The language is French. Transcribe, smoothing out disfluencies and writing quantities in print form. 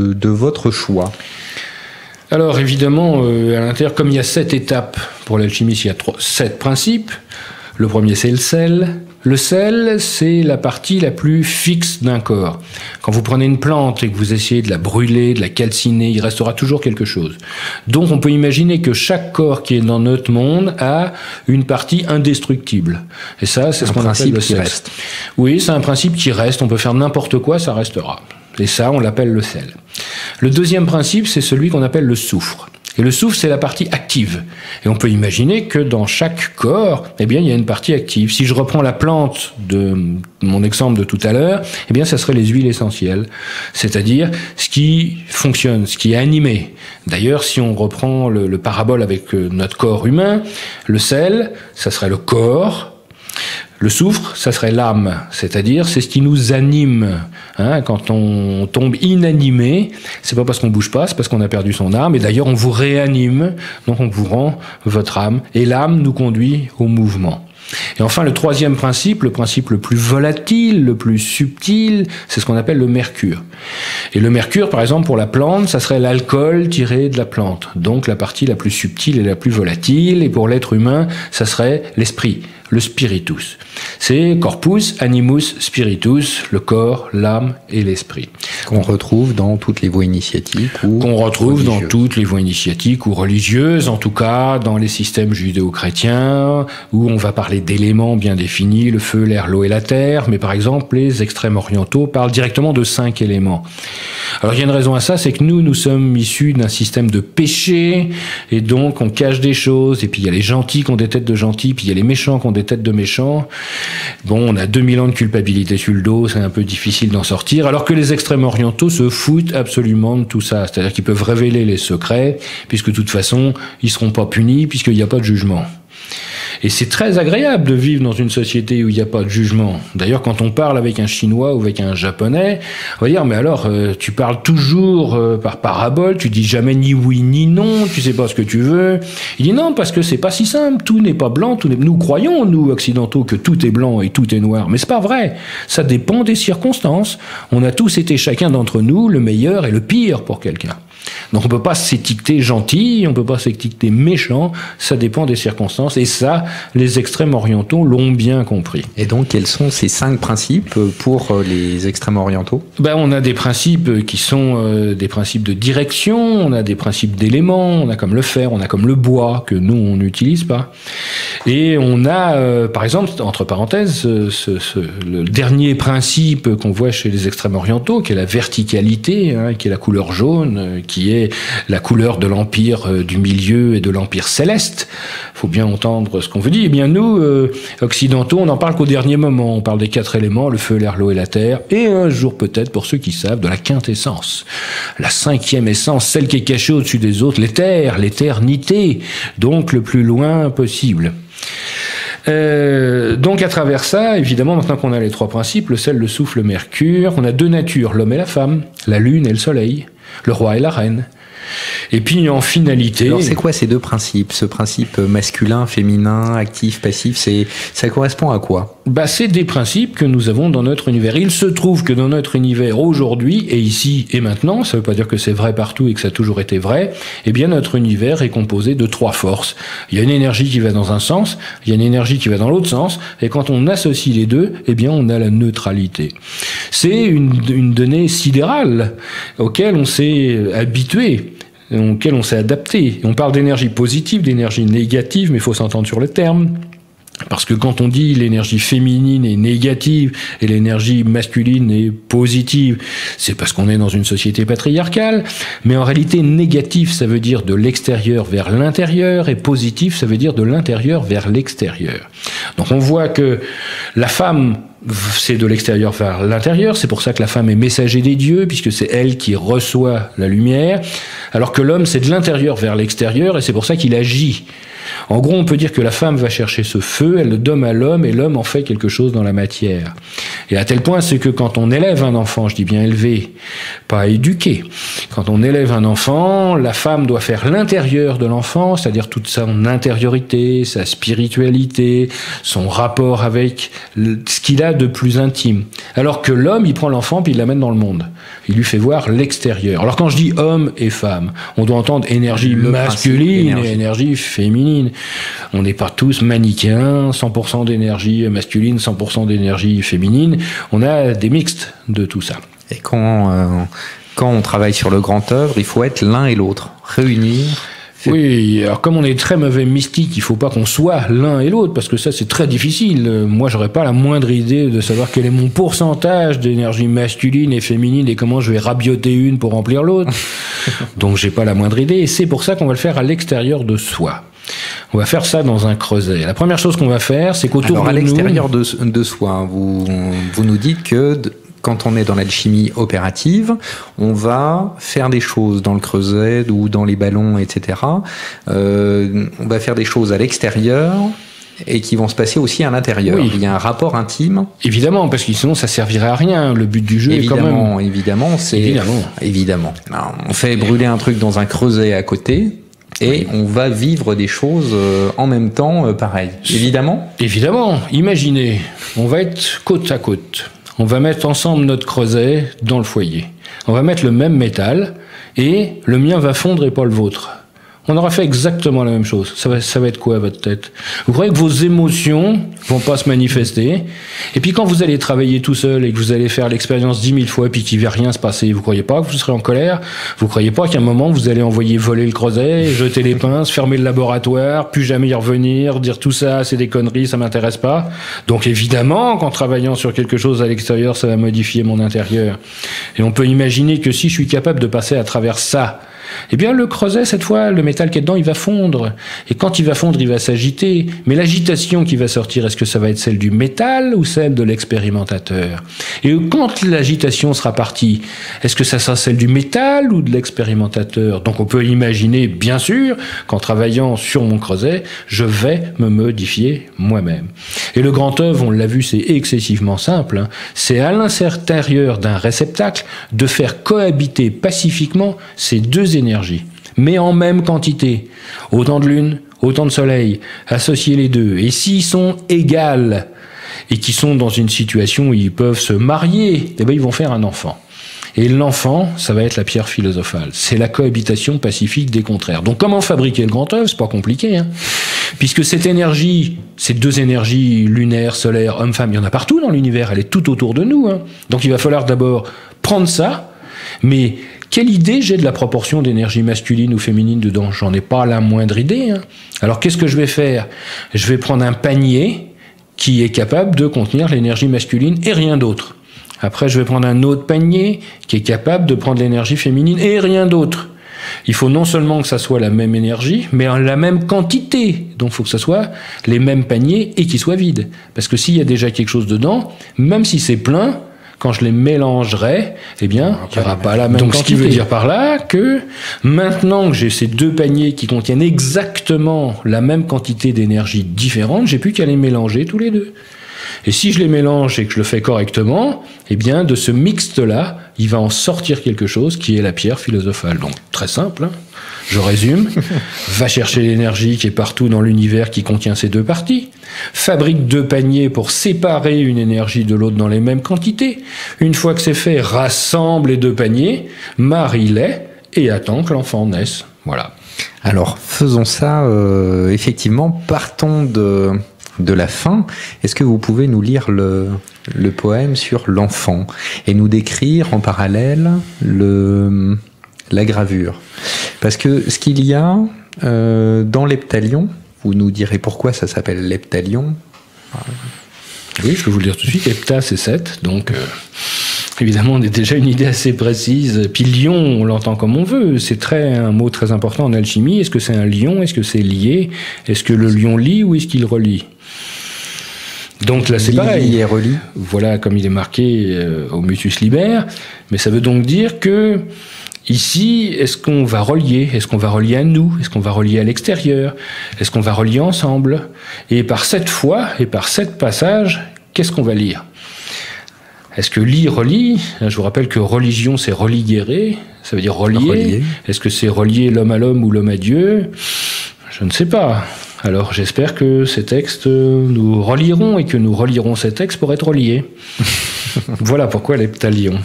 de votre choix? Alors évidemment, à l'intérieur, comme il y a 7 étapes pour l'alchimie, il y a 7 principes. Le premier, c'est le sel. Le sel, c'est la partie la plus fixe d'un corps. Quand vous prenez une plante et que vous essayez de la brûler, de la calciner, il restera toujours quelque chose. Donc on peut imaginer que chaque corps qui est dans notre monde a une partie indestructible. Et ça, c'est ce qu'on appelle le sel. Reste. Oui, c'est un principe qui reste. On peut faire n'importe quoi, ça restera. Et ça, on l'appelle le sel. Le deuxième principe, c'est celui qu'on appelle le soufre. Et le soufre, c'est la partie active. Et on peut imaginer que dans chaque corps, eh bien, il y a une partie active. Si je reprends la plante de mon exemple de tout à l'heure, eh bien, ça serait les huiles essentielles. C'est-à-dire ce qui fonctionne, ce qui est animé. D'ailleurs, si on reprend le parabole avec notre corps humain, le sel, ça serait le corps. Le soufre, ça serait l'âme, c'est-à-dire c'est ce qui nous anime. Quand on tombe inanimé, c'est pas parce qu'on bouge pas, c'est parce qu'on a perdu son âme. Et d'ailleurs, on vous réanime, donc on vous rend votre âme. Et l'âme nous conduit au mouvement. Et enfin, le troisième principe, le principe le plus volatile, le plus subtil, c'est ce qu'on appelle le mercure. Et le mercure, par exemple, pour la plante, ça serait l'alcool tiré de la plante. Donc la partie la plus subtile et la plus volatile. Et pour l'être humain, ça serait l'esprit, le spiritus. C'est corpus, animus, spiritus, le corps, l'âme et l'esprit. Qu'on retrouve dans toutes les voies initiatiques ou qu'on retrouve dans toutes les voies initiatiques ou religieuses, en tout cas dans les systèmes judéo-chrétiens, où on va parler d'éléments bien définis, le feu, l'air, l'eau et la terre, mais par exemple les extrêmes orientaux parlent directement de 5 éléments. Alors il y a une raison à ça, c'est que nous sommes issus d'un système de péché, et donc on cache des choses, et puis il y a les gentils qui ont des têtes de gentils, puis il y a les méchants qui ont des têtes de méchants. Bon, on a 2000 ans de culpabilité sur le dos, c'est un peu difficile d'en sortir, alors que les extrêmes orientaux se foutent absolument de tout ça. C'est-à-dire qu'ils peuvent révéler les secrets, puisque de toute façon, ils seront pas punis, puisqu'il n'y a pas de jugement. Et c'est très agréable de vivre dans une société où il n'y a pas de jugement. D'ailleurs, quand on parle avec un Chinois ou avec un Japonais, on va dire, mais alors, tu parles toujours par parabole, tu dis jamais ni oui ni non, tu sais pas ce que tu veux. Il dit non, parce que c'est pas si simple, tout n'est pas blanc, nous croyons, nous, occidentaux, que tout est blanc et tout est noir, mais c'est pas vrai. Ça dépend des circonstances. On a tous été, chacun d'entre nous, le meilleur et le pire pour quelqu'un. Donc on peut pas s'étiqueter gentil, on peut pas s'étiqueter méchant, ça dépend des circonstances, et ça, les extrêmes orientaux l'ont bien compris. Et donc quels sont ces 5 principes pour les extrêmes orientaux? On a des principes qui sont des principes de direction, on a des principes d'éléments, on a comme le fer, on a comme le bois, que nous on n'utilise pas. Et on a, par exemple, entre parenthèses, le dernier principe qu'on voit chez les extrêmes orientaux, qui est la verticalité, qui est la couleur jaune, qui est la couleur de l'empire du milieu et de l'empire céleste. Il faut bien entendre ce qu'on veut dire. Eh bien nous, occidentaux, on n'en parle qu'au dernier moment. On parle des 4 éléments, le feu, l'air, l'eau et la terre, et un jour peut-être, pour ceux qui savent, de la quintessence. La 5e essence, celle qui est cachée au-dessus des autres, l'éther, l'éternité, donc le plus loin possible. Donc à travers ça, évidemment, maintenant qu'on a les 3 principes, le sel, le soufre, le mercure, on a 2 natures, l'homme et la femme, la lune et le soleil, le roi et la reine. Et puis en finalité... Alors c'est quoi ces 2 principes? Ce principe masculin, féminin, actif, passif, ça correspond à quoi? C'est des principes que nous avons dans notre univers. Il se trouve que dans notre univers aujourd'hui, et ici et maintenant, ça ne veut pas dire que c'est vrai partout et que ça a toujours été vrai, eh bien notre univers est composé de 3 forces. Il y a une énergie qui va dans un sens, il y a une énergie qui va dans l'autre sens, et quand on associe les deux, eh bien on a la neutralité. C'est une donnée sidérale auquel on s'est habitué, auquel on s'est adapté. On parle d'énergie positive, d'énergie négative, mais il faut s'entendre sur le terme. Parce que quand on dit l'énergie féminine est négative et l'énergie masculine est positive, c'est parce qu'on est dans une société patriarcale. Mais en réalité, négatif, ça veut dire de l'extérieur vers l'intérieur, et positif, ça veut dire de l'intérieur vers l'extérieur. Donc on voit que la femme, c'est de l'extérieur vers l'intérieur, c'est pour ça que la femme est messager des dieux, puisque c'est elle qui reçoit la lumière, alors que l'homme, c'est de l'intérieur vers l'extérieur, et c'est pour ça qu'il agit. En gros, on peut dire que la femme va chercher ce feu, elle le donne à l'homme, et l'homme en fait quelque chose dans la matière. Et à tel point, c'est que quand on élève un enfant, je dis bien élevé, pas éduqué, Quand on élève un enfant, la femme doit faire l'intérieur de l'enfant, c'est-à-dire toute son intériorité, sa spiritualité, son rapport avec ce qu'il a de plus intime. Alors que l'homme, il prend l'enfant puis il l'amène dans le monde. Il lui fait voir l'extérieur. Alors quand je dis homme et femme, on doit entendre énergie masculine et énergie féminine. On n'est pas tous manichéens, 100% d'énergie masculine, 100% d'énergie féminine. On a des mixtes de tout ça. Et quand on travaille sur le grand œuvre, il faut être l'un et l'autre, réunir. Oui, alors comme on est très mauvais mystique, il faut pas qu'on soit l'un et l'autre, parce que ça c'est très difficile. Moi j'aurais pas la moindre idée de savoir quel est mon pourcentage d'énergie masculine et féminine et comment je vais rabioter une pour remplir l'autre. Donc j'ai pas la moindre idée, et c'est pour ça qu'on va le faire à l'extérieur de soi. On va faire ça dans un creuset. La première chose qu'on va faire, c'est qu'autour de nous... Alors à l'extérieur de soi, vous nous dites que... Quand on est dans l'alchimie opérative, on va faire des choses dans le creuset ou dans les ballons, etc. On va faire des choses à l'extérieur et qui vont se passer aussi à l'intérieur. Oui. Il y a un rapport intime. Évidemment, parce que sinon ça servirait à rien. Le but du jeu est quand même... Évidemment. Alors, on fait brûler un truc dans un creuset à côté. Et on va vivre des choses en même temps, pareil. Évidemment. Imaginez, on va être côte à côte. On va mettre ensemble notre creuset dans le foyer. On va mettre le même métal et le mien va fondre et pas le vôtre. On aura fait exactement la même chose. Ça va être quoi à votre tête? Vous croyez que vos émotions vont pas se manifester? Et puis quand vous allez travailler tout seul et que vous allez faire l'expérience 10 000 fois et puis qu'il va rien se passer, vous croyez pas que vous serez en colère? Vous croyez pas qu'à un moment vous allez envoyer voler le creuset, jeter les pinces, fermer le laboratoire, plus jamais y revenir, dire tout ça c'est des conneries, ça m'intéresse pas? Donc évidemment qu'en travaillant sur quelque chose à l'extérieur, ça va modifier mon intérieur. Et on peut imaginer que si je suis capable de passer à travers ça, eh bien, le creuset, cette fois, le métal qui est dedans, il va fondre. Et quand il va fondre, il va s'agiter. Mais l'agitation qui va sortir, est-ce que ça va être celle du métal ou celle de l'expérimentateur? Et quand l'agitation sera partie, est-ce que ça sera celle du métal ou de l'expérimentateur? Donc on peut imaginer, bien sûr, qu'en travaillant sur mon creuset, je vais me modifier moi-même. Et le grand œuvre, on l'a vu, c'est excessivement simple, hein. C'est à l'intérieur d'un réceptacle de faire cohabiter pacifiquement ces deux énergies, mais en même quantité. Autant de lune, autant de soleil. Associer les deux. Et s'ils sont égales et qu'ils sont dans une situation où ils peuvent se marier, eh bien, ils vont faire un enfant. Et l'enfant, ça va être la pierre philosophale. C'est la cohabitation pacifique des contraires. Donc comment fabriquer le grand œuvre? C'est pas compliqué, hein. Puisque cette énergie, ces deux énergies lunaires, solaires, homme-femme, il y en a partout dans l'univers, elle est tout autour de nous, hein. Donc il va falloir d'abord prendre ça, mais quelle idée j'ai de la proportion d'énergie masculine ou féminine dedans? J'en ai pas la moindre idée, hein. Alors qu'est-ce que je vais faire? Je vais prendre un panier qui est capable de contenir l'énergie masculine et rien d'autre. Après, je vais prendre un autre panier qui est capable de prendre l'énergie féminine et rien d'autre. Il faut non seulement que ça soit la même énergie, mais en la même quantité. Donc il faut que ça soit les mêmes paniers et qu'ils soient vides. Parce que s'il y a déjà quelque chose dedans, même si c'est plein, quand je les mélangerai, eh bien, il n'y aura pas la même quantité. Donc ce qui veut dire par là que maintenant que j'ai ces deux paniers qui contiennent exactement la même quantité d'énergie différente, j'ai plus qu'à les mélanger tous les deux. Et si je les mélange et que je le fais correctement, eh bien, de ce mixte-là, il va en sortir quelque chose qui est la pierre philosophale. Donc, très simple, hein. Je résume. Va chercher l'énergie qui est partout dans l'univers qui contient ces deux parties. Fabrique deux paniers pour séparer une énergie de l'autre dans les mêmes quantités. Une fois que c'est fait, rassemble les deux paniers, marie-les et attend que l'enfant naisse. Voilà. Alors, faisons ça, effectivement, partons de la fin. Est-ce que vous pouvez nous lire le poème sur l'enfant et nous décrire en parallèle la gravure? Parce que ce qu'il y a dans l'heptalion, vous nous direz pourquoi ça s'appelle l'heptalion. Oui, je peux vous le dire tout de suite. Hepta, c'est 7, donc évidemment, on a déjà une idée assez précise. Puis lion, on l'entend comme on veut. C'est un mot très important en alchimie. Est-ce que c'est un lion? Est-ce que c'est lié? Est-ce que le lion lie ou est-ce qu'il relie? Donc là, c'est pareil. Et relie. Voilà, comme il est marqué au mutus liber. Mais ça veut donc dire que ici, est-ce qu'on va relier? Est-ce qu'on va relier à nous? Est-ce qu'on va relier à l'extérieur? Est-ce qu'on va relier ensemble? Et par cette foi et par cet passage, qu'est-ce qu'on va lire? Est-ce que lit, relie? Je vous rappelle que religion, c'est religere, ça veut dire relier. Est-ce que c'est relier l'homme à l'homme ou l'homme à Dieu? Je ne sais pas. Alors j'espère que ces textes nous relieront et que nous relierons ces textes pour être reliés. Voilà pourquoi l'heptalion.